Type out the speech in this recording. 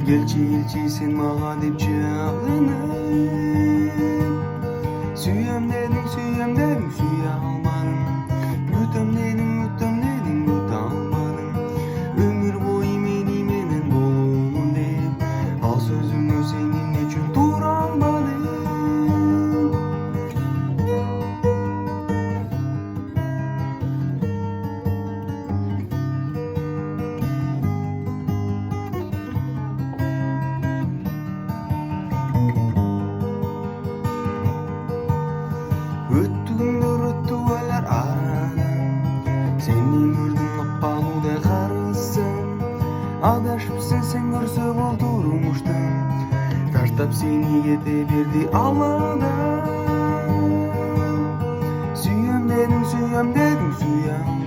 Gelçi sen mağa dep çalınıp Süyem dedim süye almadım Yutam dedim yuta almadım Ömür boyu menen bolun dep Al sözümü senin üçün tura almadım Öttüler aradan Seni gördüm appaluda karısın Adaşıpsın sen görse oldurmuştun Tartap seni yete berdi Allah'dan Süyem dedim süye almadım